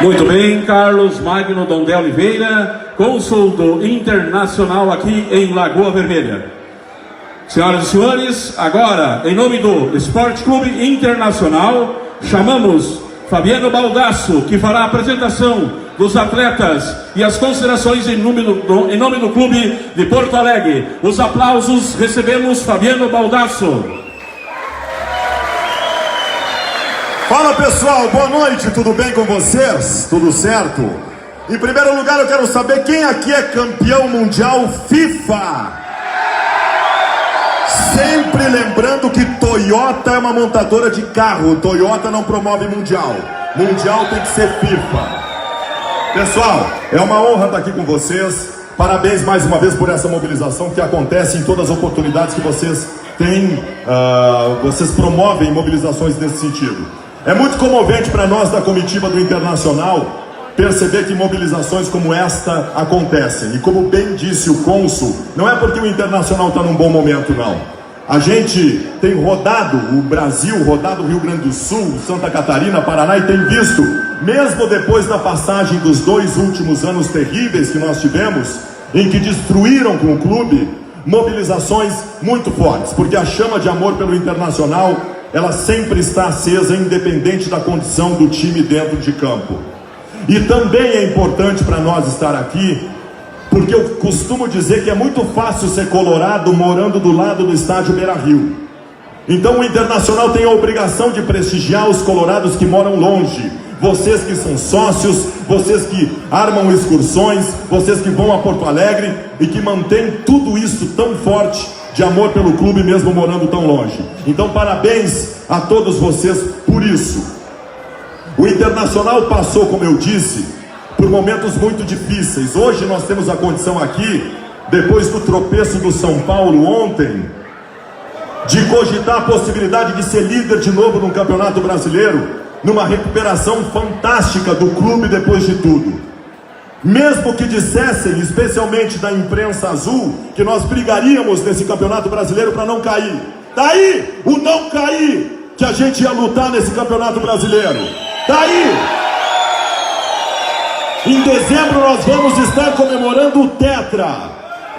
Muito bem, Carlos Magno Dondé Oliveira, cônsul do Internacional aqui em Lagoa Vermelha. Senhoras e senhores, agora, em nome do Esporte Clube Internacional, chamamos Fabiano Baldasso, que fará a apresentação dos atletas e as considerações em nome do Clube de Porto Alegre. Os aplausos, recebemos Fabiano Baldasso. Fala pessoal, boa noite, tudo bem com vocês? Tudo certo? Em primeiro lugar eu quero saber quem aqui é campeão mundial FIFA. Sempre lembrando que Toyota é uma montadora de carro, Toyota não promove mundial, mundial tem que ser FIFA. Pessoal, é uma honra estar aqui com vocês, parabéns mais uma vez por essa mobilização que acontece em todas as oportunidades que vocês têm, vocês promovem mobilizações nesse sentido. É muito comovente para nós da comitiva do Internacional perceber que mobilizações como esta acontecem. E como bem disse o cônsul, não é porque o Internacional está num bom momento, não. A gente tem rodado o Brasil, rodado o Rio Grande do Sul, Santa Catarina, Paraná, e tem visto, mesmo depois da passagem dos 2 últimos anos terríveis que nós tivemos, em que destruíram com o clube, mobilizações muito fortes, porque a chama de amor pelo Internacional, ela sempre está acesa, independente da condição do time dentro de campo. E também é importante para nós estar aqui, porque eu costumo dizer que é muito fácil ser colorado morando do lado do estádio Beira-Rio. Então o Internacional tem a obrigação de prestigiar os colorados que moram longe. Vocês que são sócios, vocês que armam excursões, vocês que vão a Porto Alegre e que mantêm tudo isso tão forte de amor pelo clube mesmo morando tão longe. Então parabéns a todos vocês por isso. O Internacional passou, como eu disse, por momentos muito difíceis. Hoje nós temos a condição aqui, depois do tropeço do São Paulo ontem, de cogitar a possibilidade de ser líder de novo no Campeonato Brasileiro, numa recuperação fantástica do clube depois de tudo. Mesmo que dissessem, especialmente da imprensa azul, que nós brigaríamos nesse Campeonato Brasileiro para não cair. Daí o não cair que a gente ia lutar nesse Campeonato Brasileiro. Daí, em dezembro nós vamos estar comemorando o Tetra,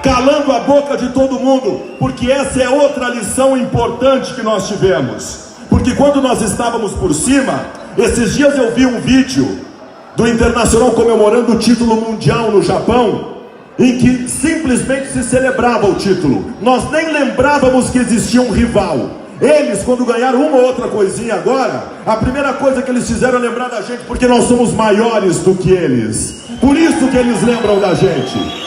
calando a boca de todo mundo, porque essa é outra lição importante que nós tivemos. Porque quando nós estávamos por cima, esses dias eu vi um vídeo do Internacional comemorando o título mundial no Japão, em que simplesmente se celebrava o título. Nós nem lembrávamos que existia um rival. Eles, quando ganharam uma ou outra coisinha agora, a primeira coisa que eles fizeram é lembrar da gente, porque nós somos maiores do que eles. Por isso que eles lembram da gente.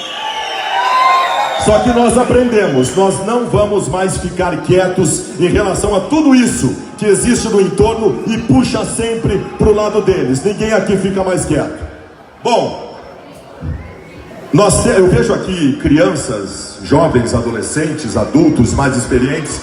Só que nós aprendemos, nós não vamos mais ficar quietos em relação a tudo isso que existe no entorno e puxa sempre para o lado deles. Ninguém aqui fica mais quieto. Bom, eu vejo aqui crianças, jovens, adolescentes, adultos mais experientes.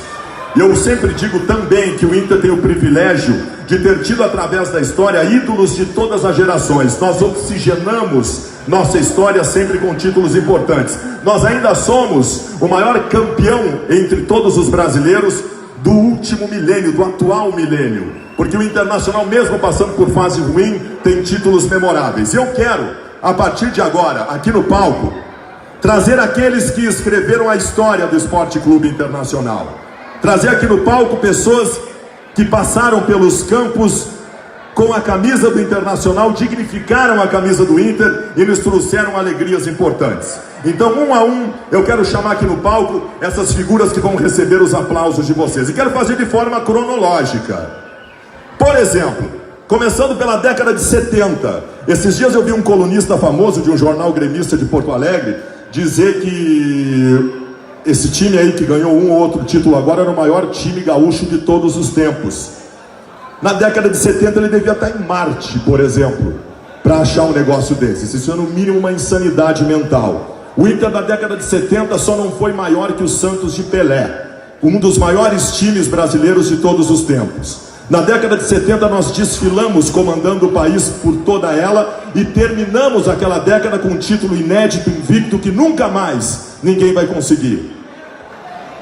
E eu sempre digo também que o Inter tem o privilégio de ter tido através da história ídolos de todas as gerações. Nós oxigenamos nossa história sempre com títulos importantes. Nós ainda somos o maior campeão entre todos os brasileiros do último milênio, do atual milênio. Porque o Internacional, mesmo passando por fase ruim, tem títulos memoráveis. E eu quero, a partir de agora, aqui no palco, trazer aqueles que escreveram a história do Esporte Clube Internacional. Trazer aqui no palco pessoas que passaram pelos campos com a camisa do Internacional, dignificaram a camisa do Inter e nos trouxeram alegrias importantes. Então, um a um, eu quero chamar aqui no palco essas figuras que vão receber os aplausos de vocês. E quero fazer de forma cronológica. Por exemplo, começando pela década de 70. Esses dias eu vi um colunista famoso de um jornal gremista de Porto Alegre dizer que esse time aí que ganhou um ou outro título agora era o maior time gaúcho de todos os tempos. Na década de 70 ele devia estar em Marte, por exemplo, para achar um negócio desse. Isso é no mínimo uma insanidade mental. O Inter da década de 70 só não foi maior que o Santos de Pelé, um dos maiores times brasileiros de todos os tempos. Na década de 70 nós desfilamos comandando o país por toda ela e terminamos aquela década com um título inédito, invicto, que nunca mais ninguém vai conseguir.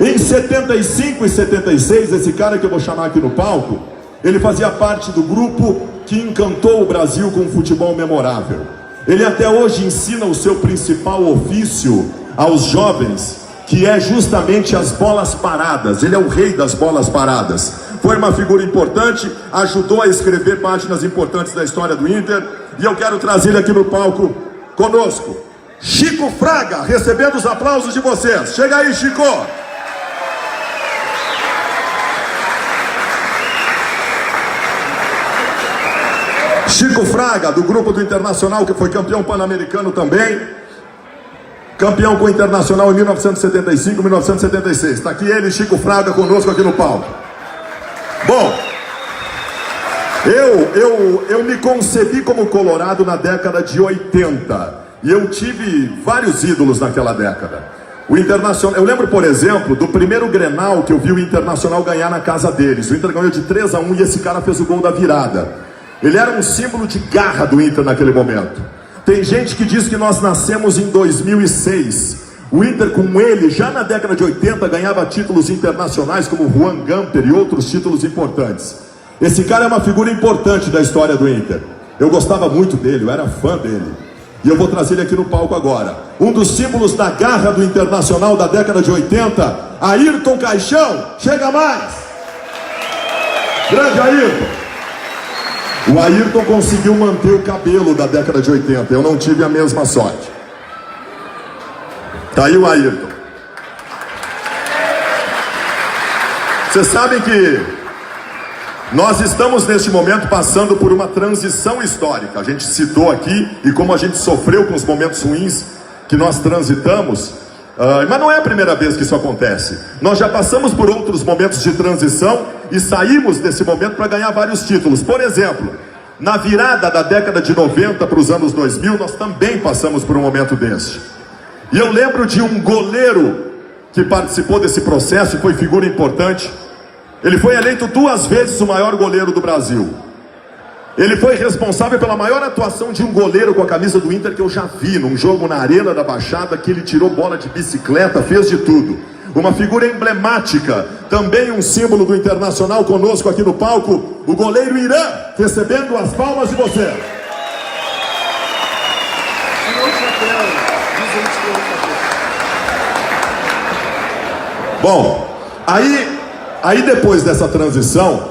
Em 75 e 76, esse cara que eu vou chamar aqui no palco, ele fazia parte do grupo que encantou o Brasil com um futebol memorável. Ele até hoje ensina o seu principal ofício aos jovens, que é justamente as bolas paradas. Ele é o rei das bolas paradas. Foi uma figura importante, ajudou a escrever páginas importantes da história do Inter. E eu quero trazer ele aqui no palco conosco, Chico Fraga, recebendo os aplausos de vocês. Chega aí, Chico! Chico Fraga, do grupo do Internacional, que foi campeão pan-americano também. Campeão com o Internacional em 1975, 1976. Está aqui ele, Chico Fraga, conosco aqui no palco. Bom, eu me concebi como colorado na década de 80. E eu tive vários ídolos naquela década. O Internacional, eu lembro, por exemplo, do primeiro Grenal que eu vi o Internacional ganhar na casa deles. O Inter ganhou de 3-1 e esse cara fez o gol da virada. Ele era um símbolo de garra do Inter naquele momento. Tem gente que diz que nós nascemos em 2006. O Inter, com ele, já na década de 80, ganhava títulos internacionais como Juan Gamper e outros títulos importantes. Esse cara é uma figura importante da história do Inter. Eu gostava muito dele, eu era fã dele. E eu vou trazer ele aqui no palco agora. Um dos símbolos da garra do Internacional da década de 80, Ayrton Caixão. Chega mais! Grande Ayrton! O Ayrton conseguiu manter o cabelo da década de 80. Eu não tive a mesma sorte. Tá aí o Ayrton. Vocês sabem que nós estamos neste momento passando por uma transição histórica. A gente citou aqui, e como a gente sofreu com os momentos ruins que nós transitamos, mas não é a primeira vez que isso acontece. Nós já passamos por outros momentos de transição e saímos desse momento para ganhar vários títulos. Por exemplo, na virada da década de 90 para os anos 2000, nós também passamos por um momento desse. E eu lembro de um goleiro que participou desse processo e foi figura importante. Ele foi eleito 2 vezes o maior goleiro do Brasil. Ele foi responsável pela maior atuação de um goleiro com a camisa do Inter que eu já vi, num jogo na Arena da Baixada, que ele tirou bola de bicicleta, fez de tudo. Uma figura emblemática, também um símbolo do Internacional conosco aqui no palco, o goleiro Irã, recebendo as palmas de você. Bom, aí depois dessa transição,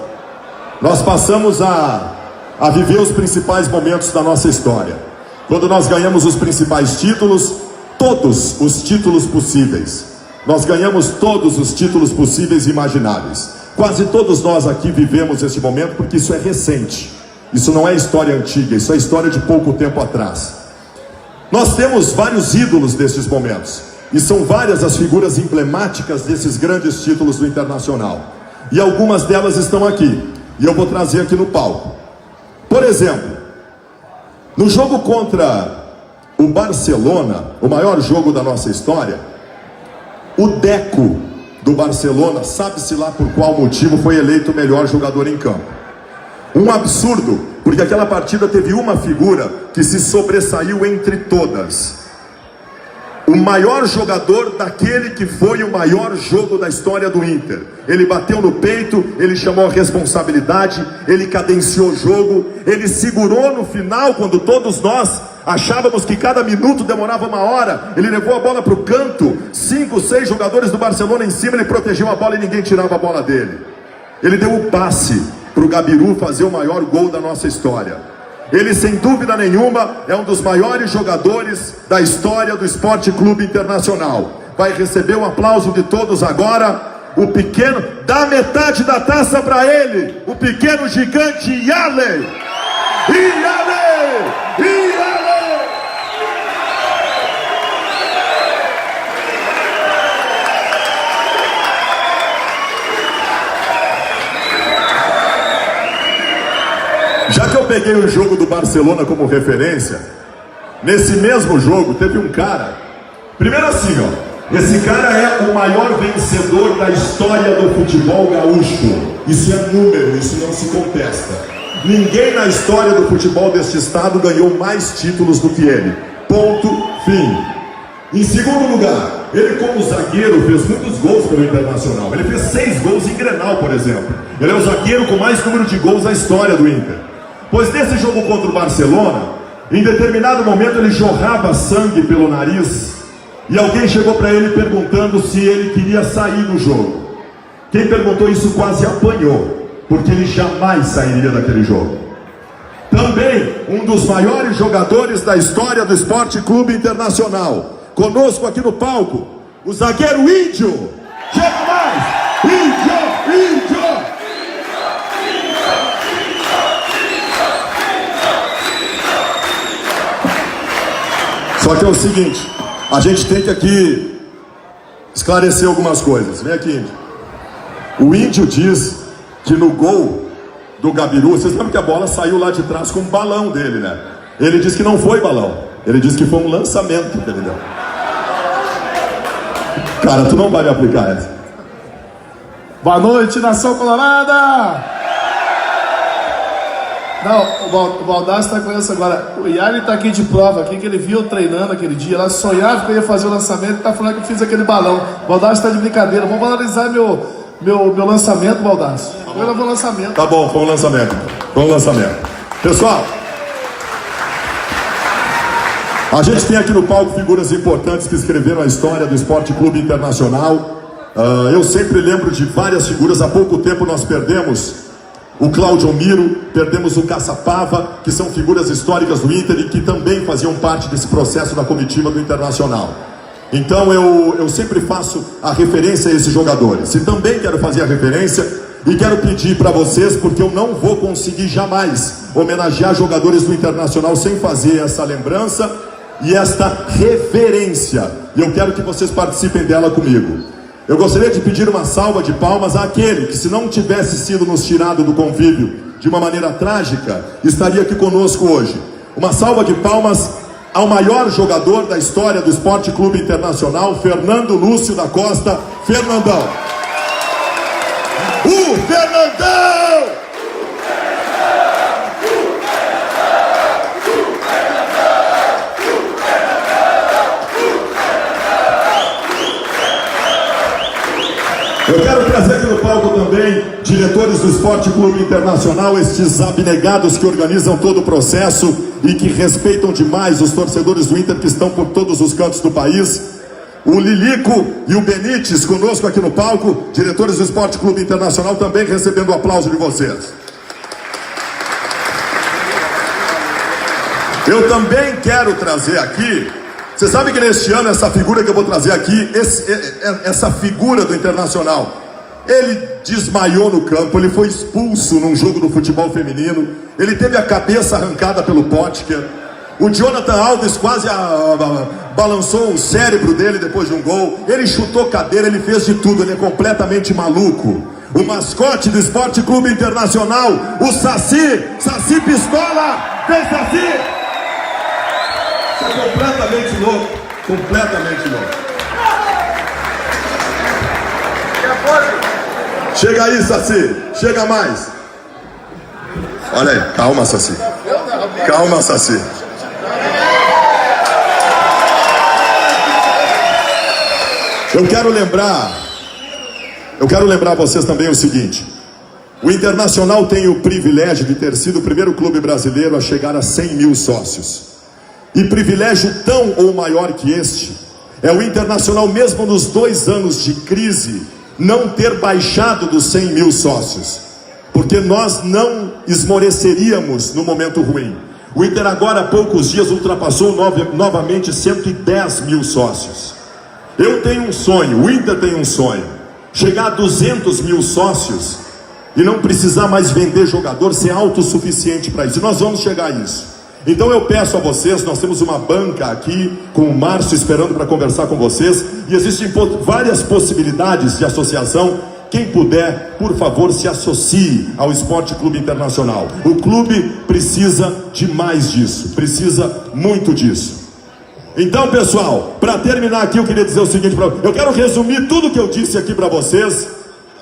nós passamos a viver os principais momentos da nossa história. Quando nós ganhamos os principais títulos, todos os títulos possíveis. Nós ganhamos todos os títulos possíveis e imagináveis. Quase todos nós aqui vivemos este momento porque isso é recente. Isso não é história antiga, isso é história de pouco tempo atrás. Nós temos vários ídolos desses momentos. E são várias as figuras emblemáticas desses grandes títulos do Internacional. E algumas delas estão aqui. E eu vou trazer aqui no palco. Por exemplo, no jogo contra o Barcelona, o maior jogo da nossa história, o Deco do Barcelona, sabe-se lá por qual motivo, foi eleito o melhor jogador em campo. Um absurdo, porque aquela partida teve uma figura que se sobressaiu entre todas. O maior jogador daquele que foi o maior jogo da história do Inter. Ele bateu no peito, ele chamou a responsabilidade, ele cadenciou o jogo, ele segurou no final, quando todos nós achávamos que cada minuto demorava 1 hora. Ele levou a bola para o canto, 5, 6 jogadores do Barcelona em cima, ele protegeu a bola e ninguém tirava a bola dele. Ele deu o passe para o Gabiru fazer o maior gol da nossa história. Ele, sem dúvida nenhuma, é um dos maiores jogadores da história do Esporte Clube Internacional. Vai receber o aplauso de todos agora. O pequeno, dá metade da taça para ele, o pequeno gigante Yale. Yale! Yale! Já que eu peguei o jogo do Barcelona como referência, nesse mesmo jogo teve um cara. Primeiro assim, ó, esse cara é o maior vencedor da história do futebol gaúcho. Isso é número, isso não se contesta. Ninguém na história do futebol deste estado ganhou mais títulos do que ele. Ponto, fim. Em segundo lugar, ele como zagueiro fez muitos gols pelo Internacional. Ele fez 6 gols em Grenal, por exemplo. Ele é o zagueiro com mais número de gols na história do Inter. Pois nesse jogo contra o Barcelona, em determinado momento ele jorrava sangue pelo nariz e alguém chegou para ele perguntando se ele queria sair do jogo. Quem perguntou isso quase apanhou, porque ele jamais sairia daquele jogo. Também um dos maiores jogadores da história do Esporte Clube Internacional, conosco aqui no palco, o zagueiro Índio. Chega mais! Índio! Só que é o seguinte, a gente tem que aqui esclarecer algumas coisas. Vem aqui, Índio. O Índio diz que no gol do Gabiru, vocês lembram que a bola saiu lá de trás com um balão dele, né? Ele disse que não foi balão, ele disse que foi um lançamento que ele deu. Cara, tu não vai me aplicar essa. Boa noite, Nação Colorada! Não, o Baldassi está com isso agora. O Yari está aqui de prova, aqui que ele viu treinando aquele dia. Ela sonhava que eu ia fazer o lançamento e está falando que eu fiz aquele balão. O Baldassi está de brincadeira. Vou valorizar meu lançamento, Baldassi. Eu levou o lançamento. Tá bom, foi um lançamento. Foi um lançamento. Pessoal, a gente tem aqui no palco figuras importantes que escreveram a história do Esporte Clube Internacional. Eu sempre lembro de várias figuras. Há pouco tempo nós perdemos o Cláudio Miro, perdemos o Caçapava, que são figuras históricas do Inter e que também faziam parte desse processo da comitiva do Internacional. Então eu sempre faço a referência a esses jogadores. E também quero fazer a referência e quero pedir para vocês, porque eu não vou conseguir jamais homenagear jogadores do Internacional sem fazer essa lembrança e esta reverência. E eu quero que vocês participem dela comigo. Eu gostaria de pedir uma salva de palmas àquele que, se não tivesse sido nos tirado do convívio de uma maneira trágica, estaria aqui conosco hoje. Uma salva de palmas ao maior jogador da história do Esporte Clube Internacional, Fernando Lúcio da Costa, Fernandão. O Fernandão! Eu quero trazer aqui no palco também diretores do Esporte Clube Internacional, estes abnegados que organizam todo o processo e que respeitam demais os torcedores do Inter que estão por todos os cantos do país. O Lilico e o Benítez conosco aqui no palco, diretores do Esporte Clube Internacional, também recebendo o aplauso de vocês. Eu também quero trazer aqui, você sabe que neste ano essa figura que eu vou trazer aqui, essa figura do Internacional, ele desmaiou no campo, ele foi expulso num jogo do futebol feminino, ele teve a cabeça arrancada pelo Potker, o Jonathan Alves quase balançou o cérebro dele depois de um gol, ele chutou cadeira, ele fez de tudo, ele é completamente maluco. O mascote do Esporte Clube Internacional, o Saci Pistola, vem Saci! Você é completamente louco, completamente louco. Chega aí, Saci, chega mais. Olha aí, calma, Saci. Calma, Saci. Eu quero lembrar vocês também o seguinte: o Internacional tem o privilégio de ter sido o primeiro clube brasileiro a chegar a 100 mil sócios. E privilégio tão ou maior que este é o Internacional, mesmo nos 2 anos de crise, não ter baixado dos 100 mil sócios, porque nós não esmoreceríamos no momento ruim. O Inter agora há poucos dias ultrapassou novamente 110 mil sócios. Eu tenho um sonho, o Inter tem um sonho: chegar a 200 mil sócios e não precisar mais vender jogador, ser autossuficiente para isso. E nós vamos chegar a isso. Então eu peço a vocês, nós temos uma banca aqui com o Márcio esperando para conversar com vocês, e existem várias possibilidades de associação. Quem puder, por favor, se associe ao Esporte Clube Internacional. O clube precisa de mais disso, precisa muito disso. Então, pessoal, para terminar aqui, eu queria dizer o seguinte, eu quero resumir tudo que eu disse aqui para vocês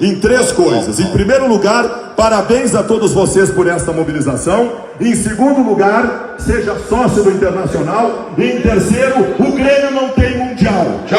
em 3 coisas. Em primeiro lugar, parabéns a todos vocês por esta mobilização. Em segundo lugar, seja sócio do Internacional. E em terceiro, o Grêmio não tem mundial. Tchau.